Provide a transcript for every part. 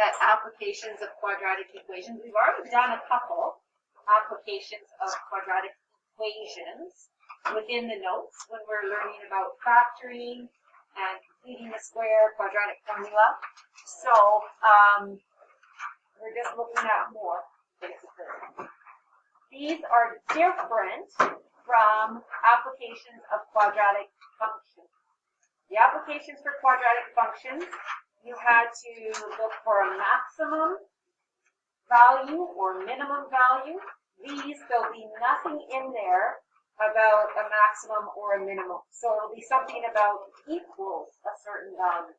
at applications of quadratic equations. We've already done a couple applications of quadratic equations within the notes when we're learning about factoring and completing the square, quadratic formula. So we're just looking at more, basically. These are different from applications of quadratic functions. The applications for quadratic functions, you had to look for a maximum value or minimum value. These, there'll be nothing in there about a maximum or a minimum. So it'll be something about equals a certain value.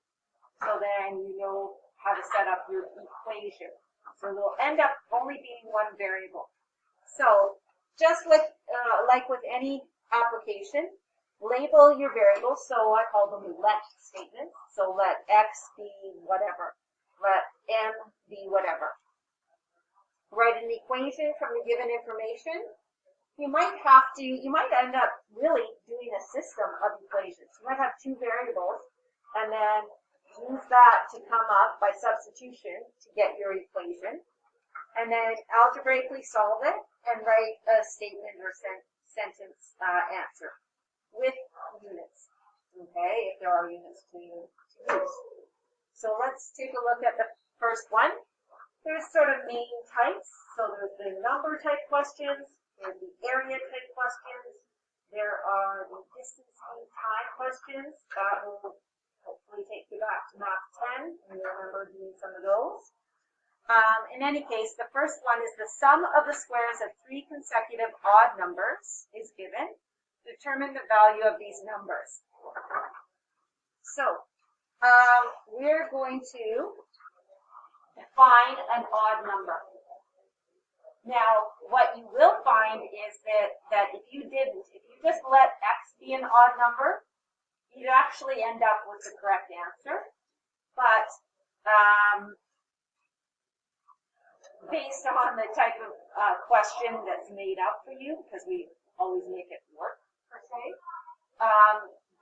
So then you know how to set up your equation. So they'll end up only being one variable. So just like with any application, label your variables. So I call them let statements. So let x be whatever. Let m be whatever. Write an equation from the given information. You might end up really doing a system of equations. You might have two variables and then use that to come up by substitution to get your equation. And then algebraically solve it and write a statement or sentence answer with units, okay, if there are units to use. So let's take a look at the first one. There's sort of main types. So there's the number type questions, there's the area type questions, there are the distance and time questions. That will hopefully take you back to Math 10 and you remember doing some of those. In any case, the first one is the sum of the squares of three consecutive odd numbers is given. Determine the value of these numbers. So, we're going to define an odd number. Now, what you will find is that if you just let x be an odd number, you'd actually end up with the correct answer. But based on the type of question that's made up for you, because we always make it work, per se.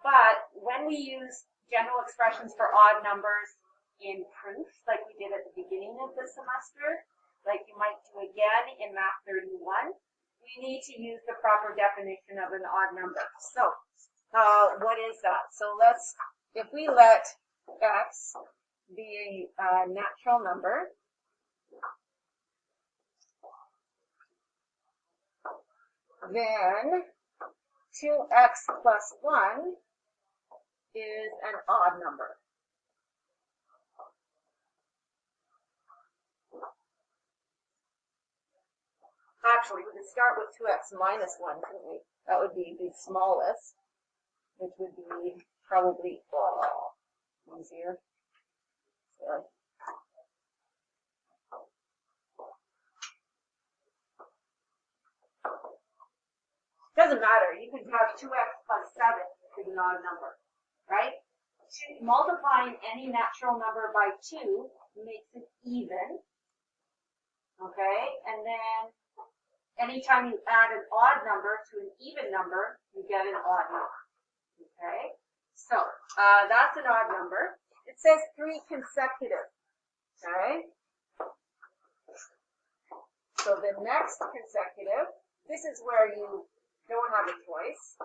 But when we use general expressions for odd numbers in proofs, like we did at the beginning of the semester, like you might do again in Math 31, we need to use the proper definition of an odd number. So, what is that? So if we let x be a natural number, then 2x plus 1 is an odd number. Actually, we could start with 2x minus 1, couldn't we? That would be the smallest, which would be probably easier. Sorry. Doesn't matter. You can have 2x plus 7 is an odd number, right? Multiplying any natural number by 2 makes it even, okay? And then anytime you add an odd number to an even number, you get an odd number, okay? So that's an odd number. It says 3 consecutive, okay? So the next consecutive, this is where you don't have a choice.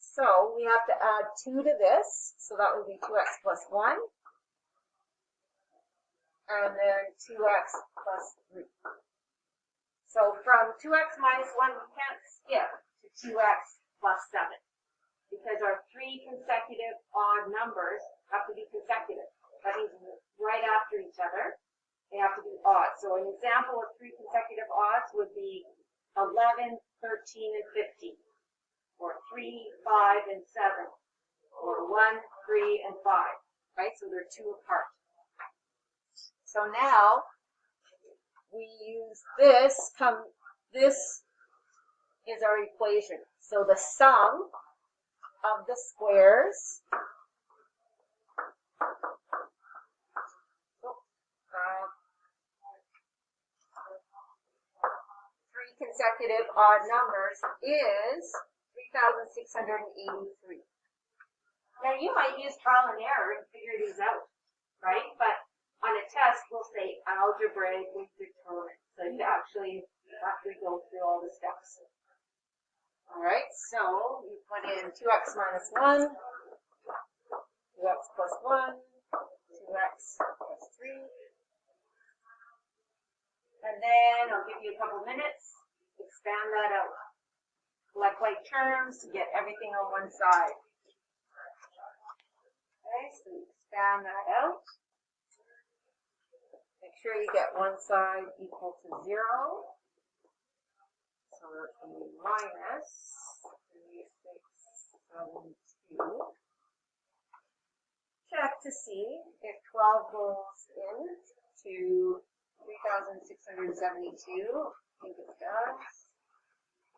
So we have to add 2 to this, so that would be 2x plus 1. And then 2x plus 3. So from 2x minus 1, we can't skip to 2x plus 7 because our 3 consecutive odd numbers have to be consecutive. That means right after each other, they have to be odd. So an example of 3 consecutive odds would be 11, 13, and 15, or 3, 5, and 7, or 1, 3, and 5, right? So they're 2 apart. So now we use this, this is our equation. So the sum of the squares. Three consecutive odd numbers is 3,683. Now you might use trial and error and figure these out, right? But on a test, we'll say algebraically determined. So you actually go through all the steps. All right, so you put in 2x minus 1, 2x plus 1, 2x plus 3. And then I'll give you a couple minutes, expand that out. Collect like terms to get everything on one side. Okay, so expand that out. Make sure you get one side equal to 0. So that's going to be minus 3672. Check to see if 12 goes into 3,672. I think it does.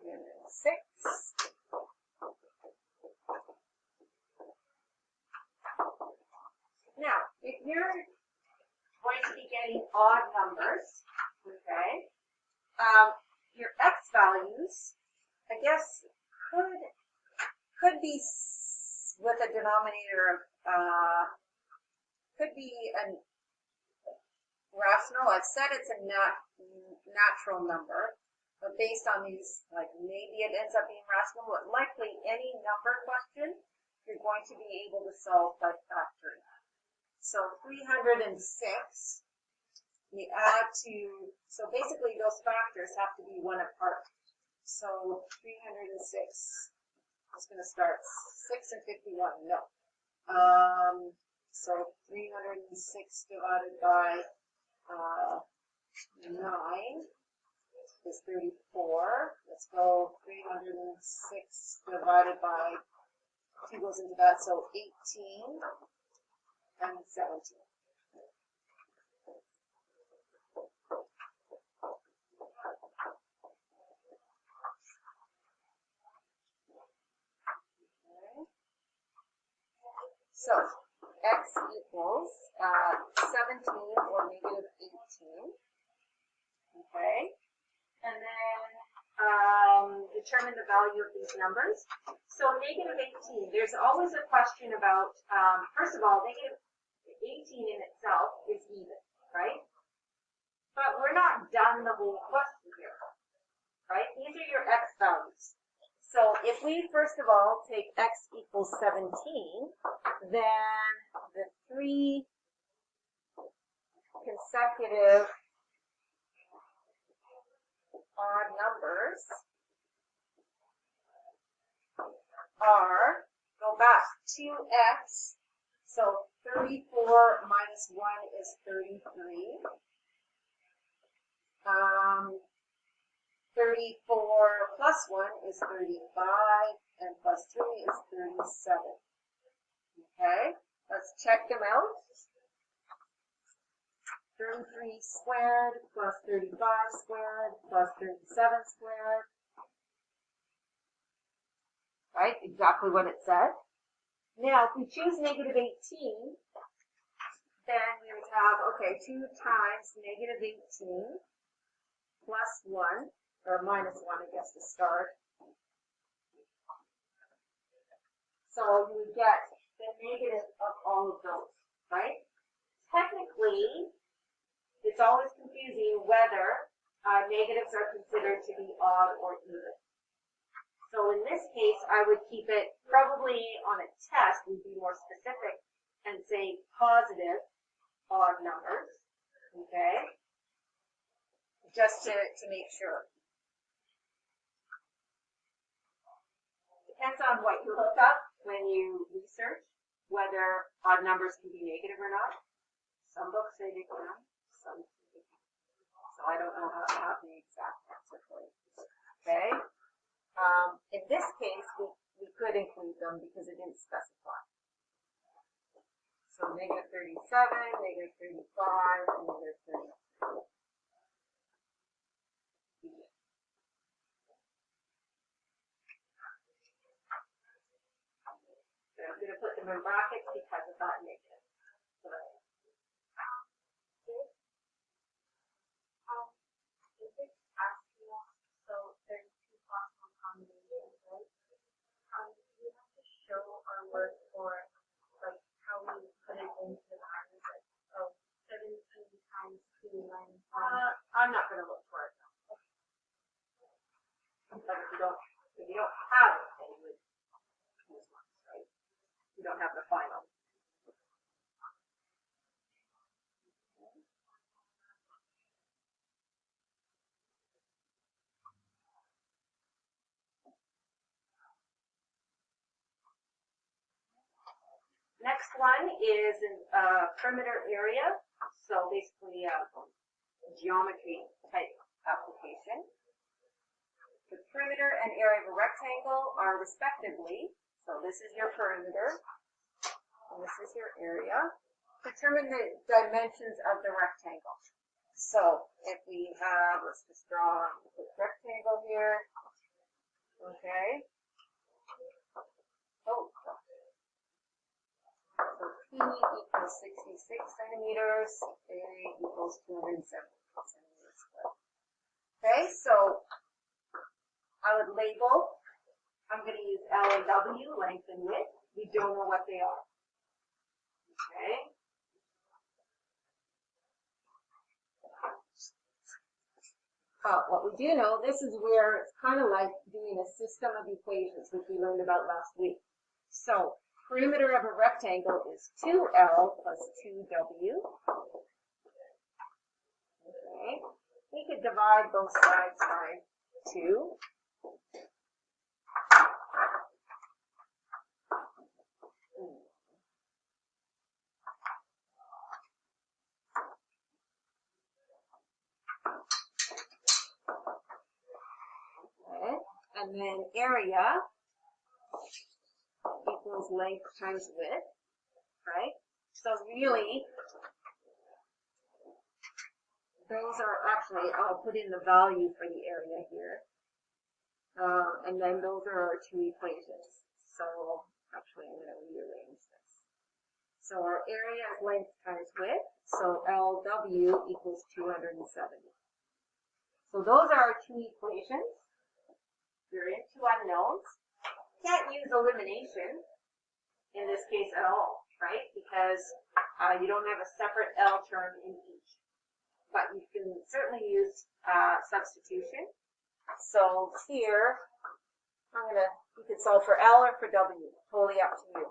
And then 6. Now, if you're going to be getting odd numbers, okay, your x values, I guess, could be with a denominator of, could be a rational. I've said it's a natural number, but based on these, like maybe it ends up being rational, but likely any number question, you're going to be able to solve by factoring. So 306, we add to, so basically those factors have to be one apart. So 306 is going to start 6 and 51, no. So 306 divided by 9 is 34. Let's go 306 divided by 2 goes into that, so 18 and 17. So x equals 17 or negative 18. Okay. And then determine the value of these numbers. So negative 18, there's always a question about, first of all, negative 18 in itself is even, right? But we're not done the whole question here, right? These are your x values. So if we, first of all, take x equals 17, then the 3 consecutive odd numbers are, go back, 2x, so 34 minus 1 is 33. 34 plus 1 is 35, and plus 3 is 37. Okay, let's check them out. 33 squared plus 35 squared plus 37 squared. Right, exactly what it said. Now, if we choose negative 18, then we would have, okay, 2 times negative 18 plus 1, or minus 1, I guess, to start. So you would get the negative of all of those, right? Technically, it's always confusing whether negatives are considered to be odd or even. So in this case, I would keep it probably on a test, we'd be more specific and say positive odd numbers, okay? Just to make sure. Depends on what you look up when you research whether odd numbers can be negative or not. Some books say they can, some say they can't. So I don't know how to have the exact answer for you. Okay? In this case, we could include them because it didn't specify. So negative 37, negative 35, and negative 33. them in brackets because of that negative. So If it's asking us, so there's two possible combinations, right? We have to show our work for like how we put it into the values, like 17 times 2 minus 1. I'm not going to look for it. But if you don't have it, then you would use one, right? You don't have the final. Next one is a perimeter area. So basically a geometry type application. The perimeter and area of a rectangle are respectively, so this is your perimeter, and this is your area. Determine the dimensions of the rectangle. So if we have, let's just draw a rectangle here, okay. Oh, so P equals 66 centimeters, A equals 270 centimeters squared. Okay, so I would label, I'm going to use L and W, length and width. We don't know what they are. Okay. What we do know, this is where it's kind of like doing a system of equations, which we learned about last week. So, perimeter of a rectangle is 2L plus 2W. Okay. We could divide both sides by 2. Okay. And then area equals length times width, right? So really, those are actually, I'll put in the value for the area here. And then those are our two equations. So actually, I'm going to rearrange this. So our area is length times width. So LW equals 270. So those are our two equations. They're in two unknowns. Can't use elimination in this case at all, right? Because you don't have a separate L term in each. But you can certainly use substitution. So here, you could solve for L or for W, totally up to you.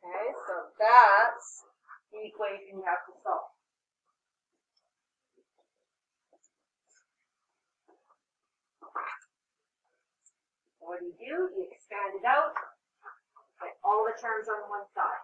Okay, so that's the equation you have to solve. So what do? You expand it out, get all the terms on one side.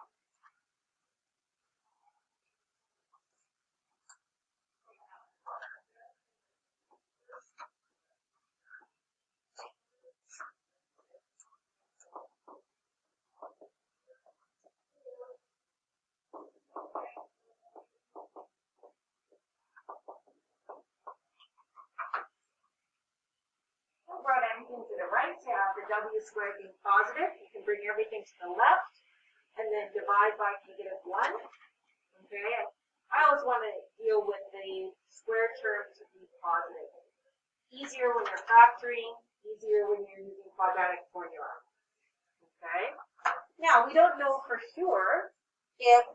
Brought everything to the right, you have the W squared being positive. You can bring everything to the left and then divide by -1. Okay, I always want to deal with the square term to be positive. Easier when you're factoring, easier when you're using quadratic formula. Okay, now we don't know for sure if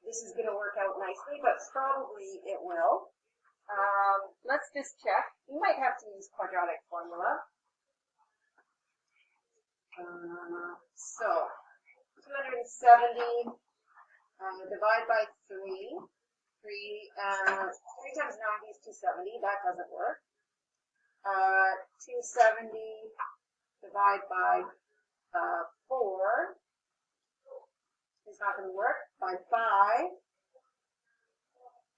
this is going to work out nicely, but probably it will. Let's just check. You might have to use quadratic formula. So, 270 divide by 3. 3 times 90 is 270. That doesn't work. 270 divide by 4 is not going to work. By 5,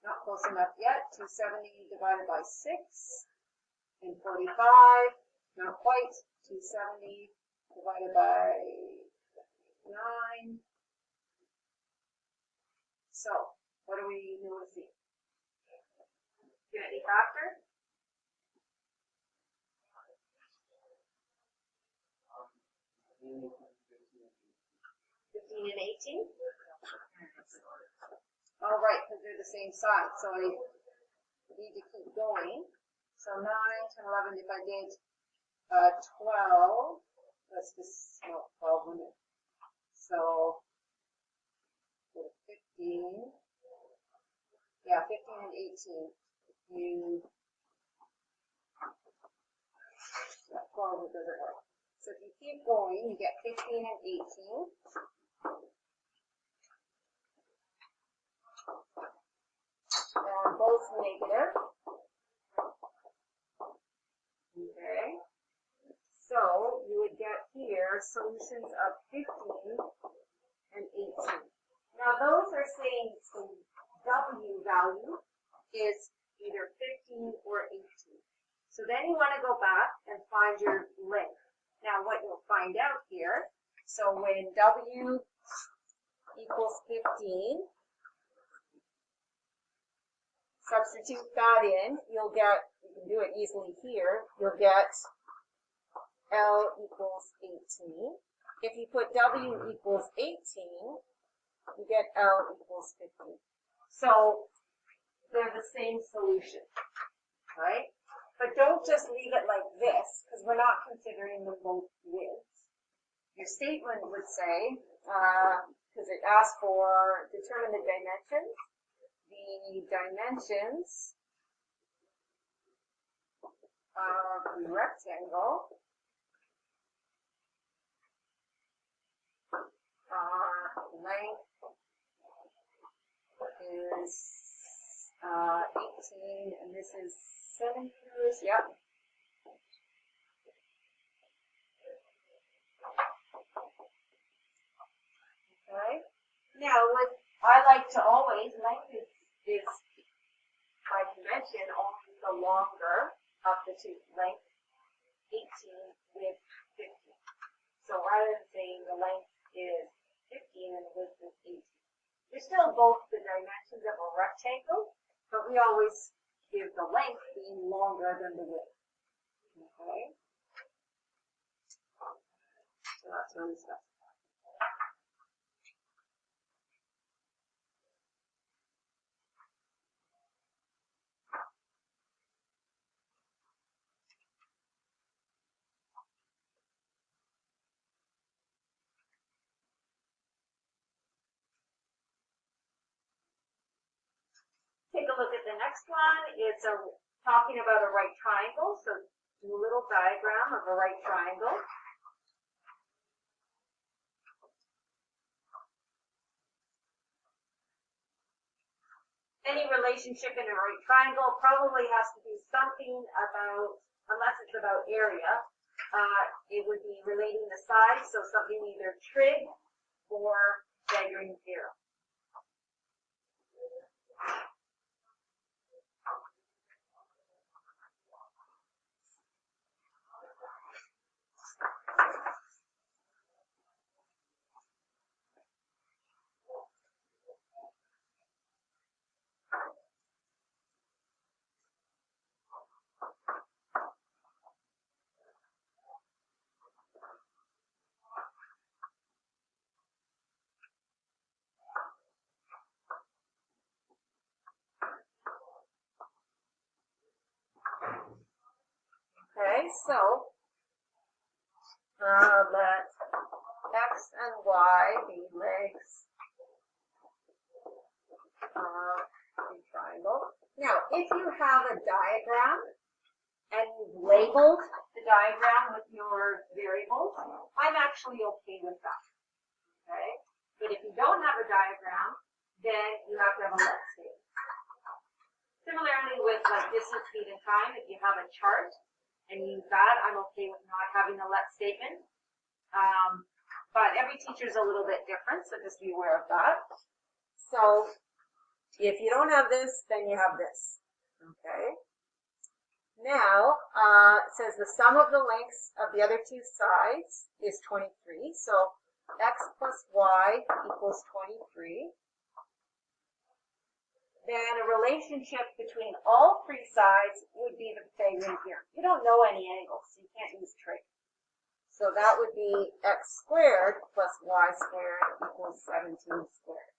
not close enough yet. 270 divided by 6, and 45, not quite. 270 divided by 9. So, what do we want to see? Can it be faster? 15 and 18? All right, because they're the same side, so I need to keep going. So 9, 10, 11, if I did 12, let's just, no, 12 minutes. So, 15, yeah, 15 and 18. You, 12, it doesn't work. So if you keep going, you get 15 and 18. And both negative. Okay. So you would get here solutions of 15 and 18. Now those are saying the W value is either 15 or 18. So then you want to go back and find your length. Now what you'll find out here, so when W equals 15, substitute that in, you'll get, you can do it easily here, you'll get L equals 18. If you put W equals 18, you get L equals 15. So they're the same solution, right? But don't just leave it like this, because we're not considering them both widths. Your statement would say, because it asks for determine the dimensions. The dimensions of the rectangle length is 18, and this is centimeters. Yep. Okay. Now, what I like to always, length is by convention only the longer of the two, length 18 with 15. So rather than saying the length is 15 and the width is 18, they're still both the dimensions of a rectangle, but we always give the length being longer than the width. Okay? So that's really stuff. Take a look at the next one. It's talking about a right triangle. So do a little diagram of a right triangle. Any relationship in a right triangle probably has to do something about, unless it's about area, it would be relating the sides, so something either trig or staggering zero. Okay, so let X and Y be legs of the triangle. Now, if you have a diagram and you've labeled the diagram with your variables, I'm actually okay with that. Okay? But if you don't have a diagram, then you have to have a let statement. Similarly with like distance, speed, and time, if you have a chart and use that, I'm okay with not having a let statement. but every teacher is a little bit different, so just be aware of that. So if you don't have this, then you have this, okay? Now, it says the sum of the lengths of the other two sides is 23, so x plus y equals 23. Then a relationship between all three sides would be the Pythagorean theorem. You don't know any angles, so you can't use trig. So that would be x squared plus y squared equals 17 squared.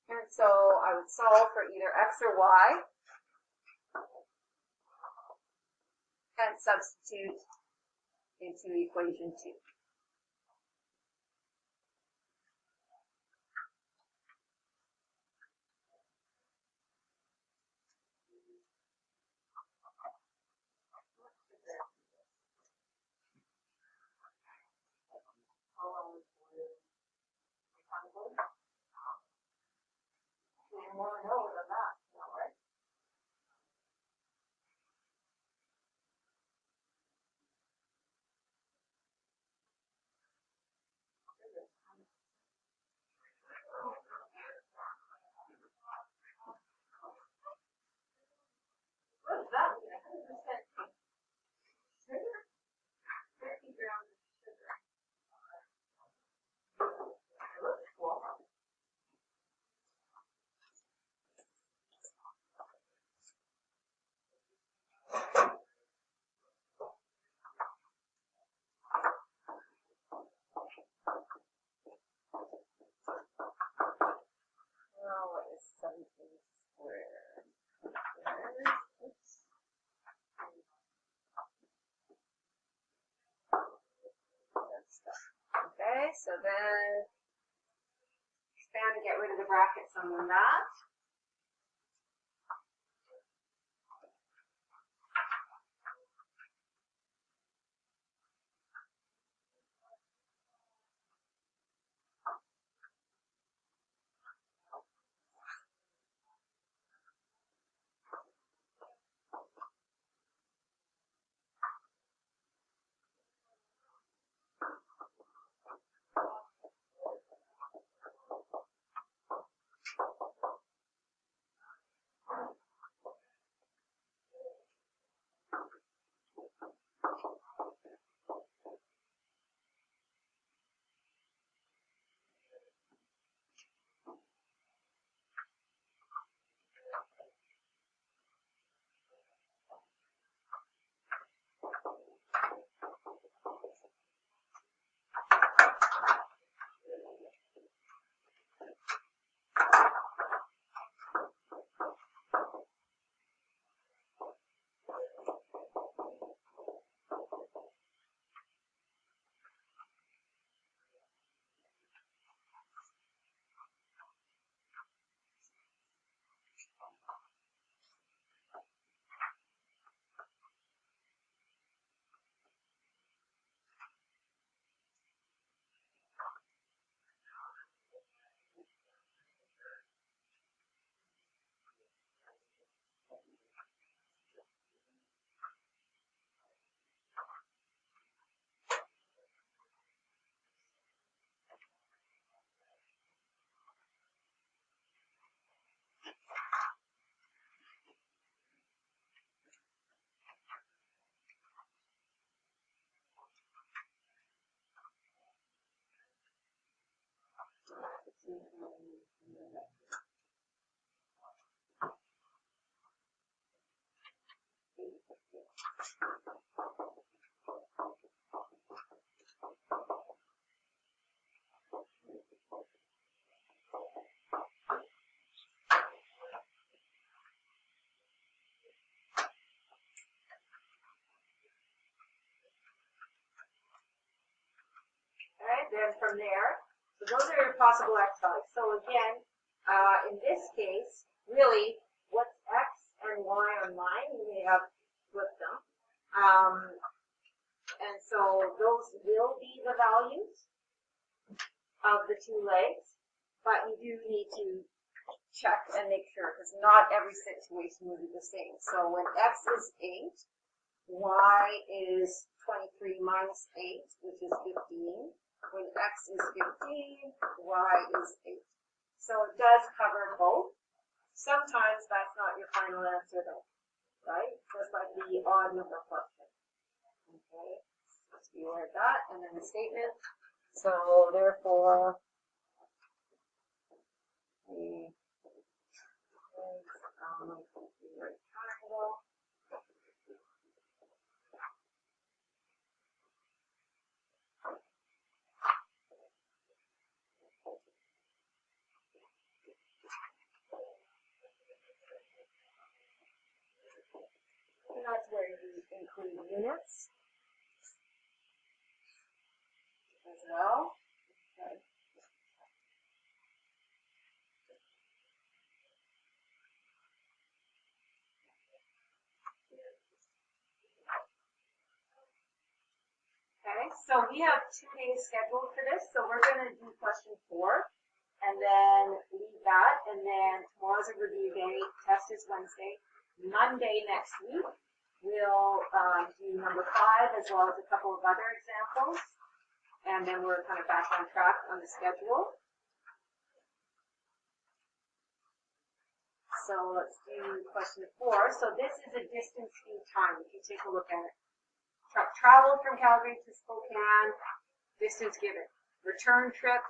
And so I would solve for either x or y and substitute into equation 2. More know than that, right? What is that? 100% sugar? 50 grams of sugar. It looks cool. Well, what is 17 squared? Oops. Okay, so then expand and get rid of the brackets on that. Alright, then from there, so those are your possible x values. So again, in this case, really, what's x and y on mine, you may have flipped them. And so those will be the values of the two legs, but you do need to check and make sure, because not every situation will be the same. So when x is 8, y is 23 minus 8, which is 15. When x is 15, y is 8. So it does cover both. Sometimes that's not your final answer though, right? Just like the odd number question. Okay, let's be aware of that. And then the statement. So therefore, the right triangle. And that's where you include units as well. Okay. Okay, so we have 2 days scheduled for this, so we're going to do question 4, and then leave that, and then tomorrow's a review day, test is Wednesday. Monday next week, we'll do number 5, as well as a couple of other examples, and then we're kind of back on track on the schedule. So let's do question 4. So this is a distance speed time, if you take a look at it. Travel from Calgary to Spokane, distance given. Return trip,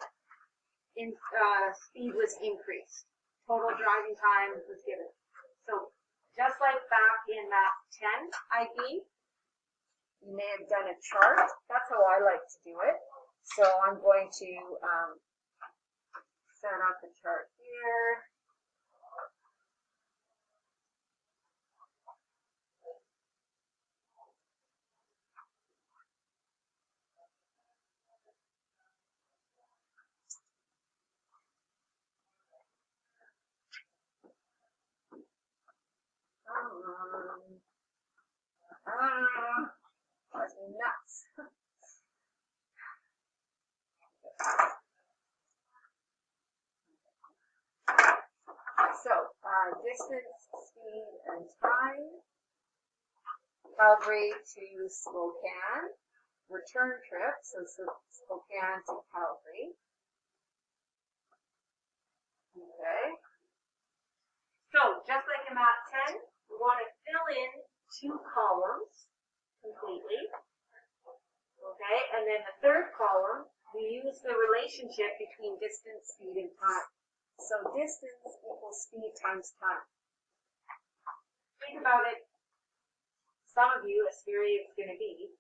speed was increased. Total driving time was given. So just like back in Math 10 IB, you may have done a chart. That's how I like to do it. So I'm going to set up the chart here. That's nuts. So, distance, speed, and time. Calgary to Spokane. Return trip, so Spokane to Calgary. Okay. So, just like in Math 10, we want to fill in 2 columns completely. Okay, and then the third column, we use the relationship between distance, speed, and time. So distance equals speed times time. Think about it. Some of you, as scary as it's going to be,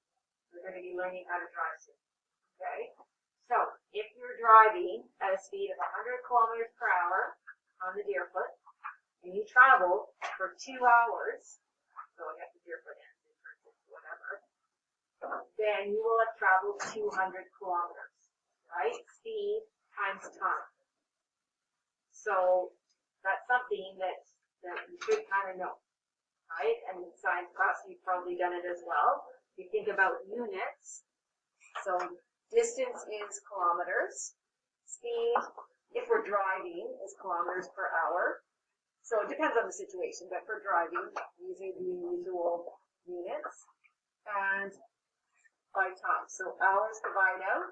you're going to be learning how to drive soon. Okay? So if you're driving at a speed of 100 kilometers per hour on the Deerfoot, and you travel for 2 hours, so I guess the Deerfoot ends in turns into whatever, then you will have traveled 200 kilometers, right? Speed times time. So that's something that you should kind of know, right? And in science class, you've probably done it as well. You think about units. So distance is kilometers. Speed, if we're driving, is kilometers per hour. So it depends on the situation, but for driving, these are the usual units. And by time. So hours divide out,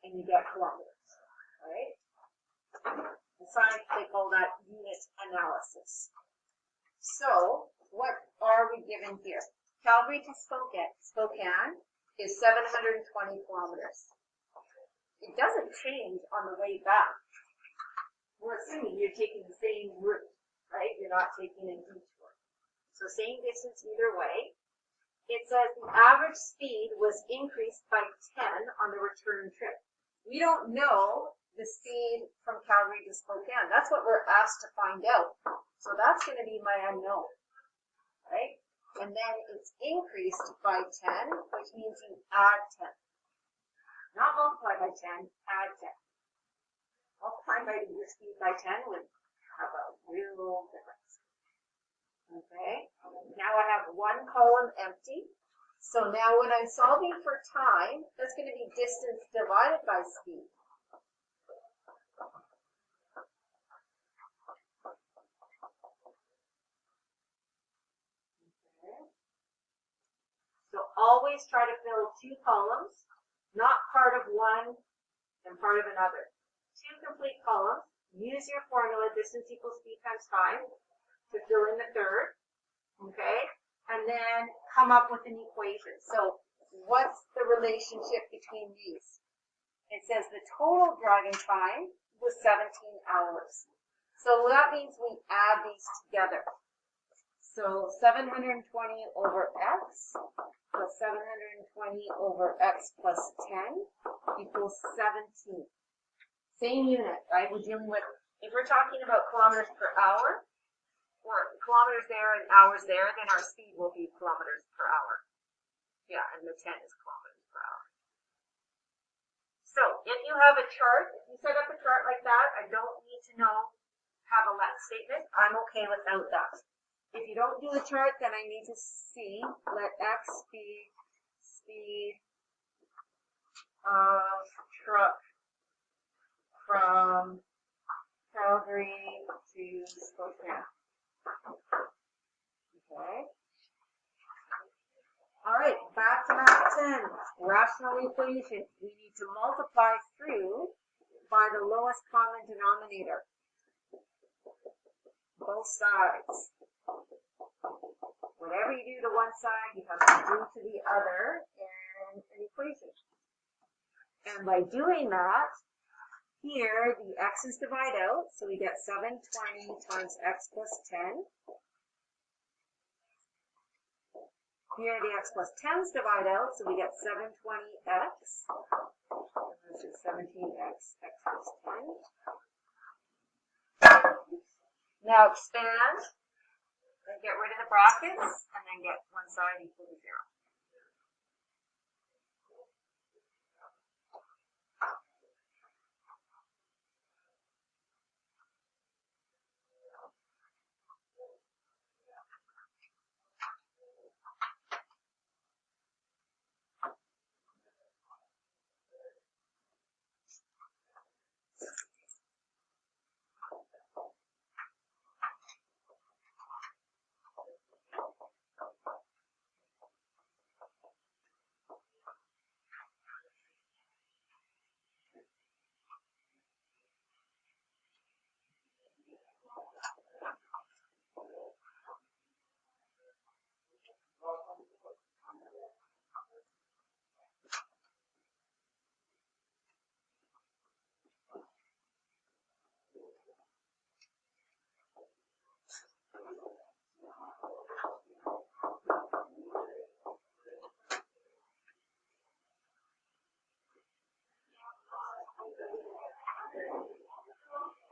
and you get kilometers, right? In science, they call that unit analysis. So what are we given here? Calgary to Spokane is 720 kilometers. It doesn't change on the way back. We're assuming you're taking the same route, right? You're not taking an detour. So same distance either way. It says the average speed was increased by 10 on the return trip. We don't know the speed from Calgary to Spokane. That's what we're asked to find out. So that's going to be my unknown, right? And then it's increased by 10, which means you add 10. Not multiply by 10, add 10. Multiplying by your speed by 10 would have a real difference. Okay, now I have 1 column empty. So now when I'm solving for time, that's going to be distance divided by speed. always try to fill two columns, not part of one and part of another. Two complete columns. Use your formula, distance equals speed times time, to fill in the third, okay? And then come up with an equation. So what's the relationship between these? It says the total driving time was 17 hours. So that means we add these together. So 720 over x plus 720 over x plus 10 equals 17. Same unit, right? We're dealing with, if we're talking about kilometers per hour, or kilometers there and hours there, then our speed will be kilometers per hour. Yeah, and the 10 is kilometers per hour. So if you have a chart, if you set up a chart like that, I don't need to have a let statement. I'm okay without that. If you don't do a chart, then I need to see, let x be speed of truck from Calgary to Spokane. Okay. All right, back to math 10. Rational equation. We need to multiply through by the lowest common denominator. Both sides. Whatever you do to one side, you have to do to the other in an equation. And by doing that, here the x's divide out, so we get 720 times x plus 10. Here the x plus 10's divide out, so we get 720x. And this is 17x, x plus 10. Now expand, and get rid of the brackets, and then get one side equal to 0.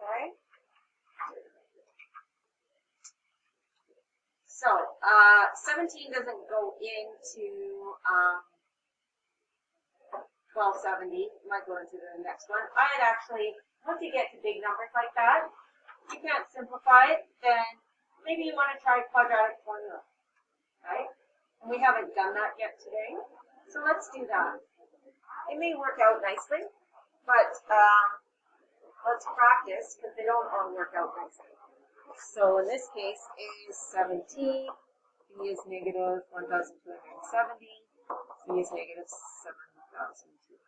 Okay. So 17 doesn't go into 1270. Might go into the next one. I'd actually, once you get to big numbers like that, you can't simplify it, then maybe you want to try quadratic formula, right? And we haven't done that yet today, so let's do that. It may work out nicely, but let's practice because they don't all work out nicely. So in this case, A is 17, B is negative 1,270, C is negative 7,200.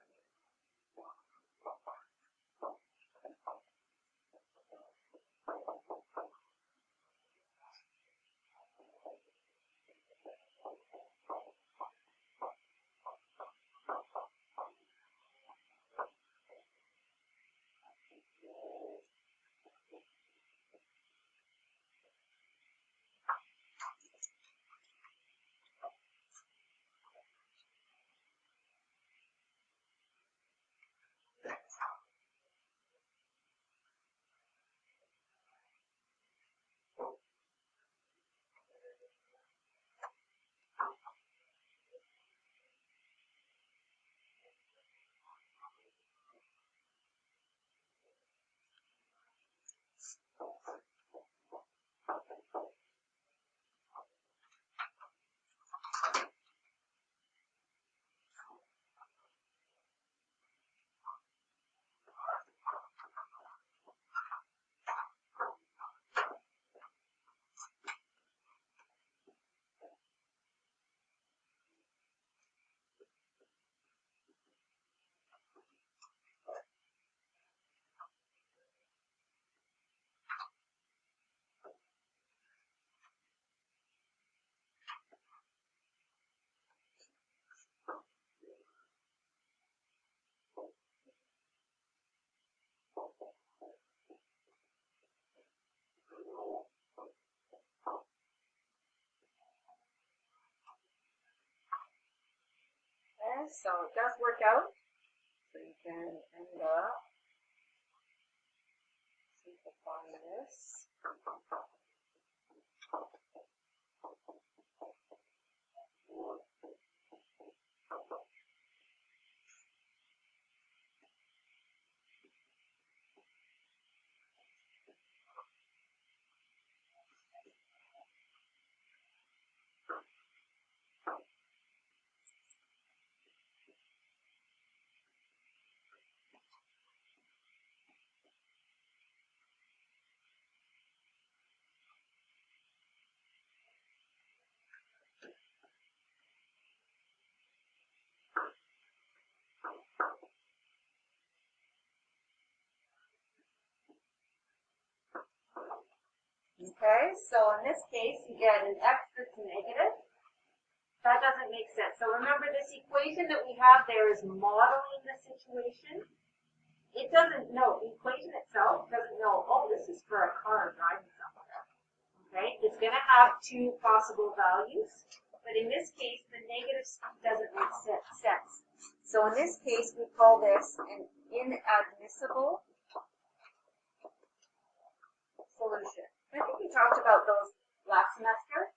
Okay, so it does work out. So you can end up simplifying this. Okay, so in this case, you get an x that's negative. That doesn't make sense. So remember, this equation that we have there is modeling the situation. It doesn't know, the equation itself doesn't know, oh, this is for a car driving somewhere. Okay, it's going to have two possible values, but in this case, the negative speed doesn't make sense. So in this case, we call this an inadmissible solution. I think we talked about those last semester,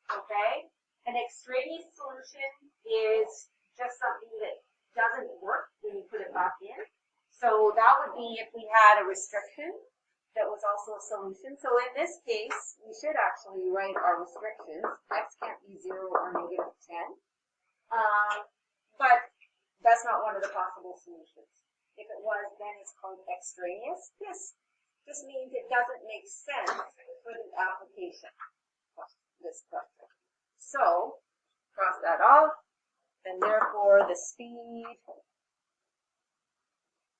okay? An extraneous solution is just something that doesn't work when you put it back in. So that would be if we had a restriction that was also a solution. So in this case, we should actually write our restrictions. X can't be 0 or negative 10. But that's not one of the possible solutions. If it was, then it's called extraneous. This just means it doesn't make sense for the application, this question. So, cross that off, and therefore the speed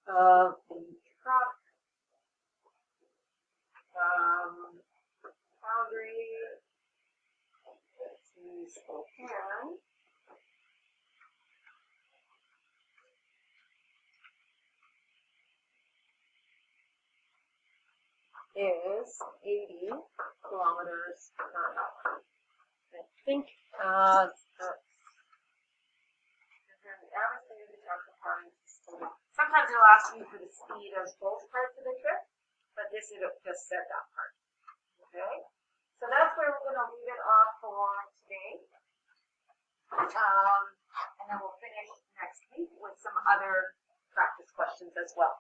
of the truck from Calgary to Spokane is 80 kilometers per hour. I think the average speed of the truck from sometimes it'll ask you for the speed of both parts of the trip, but this it just said that part. Okay, so that's where we're going to leave it off for today, and then we'll finish next week with some other practice questions as well.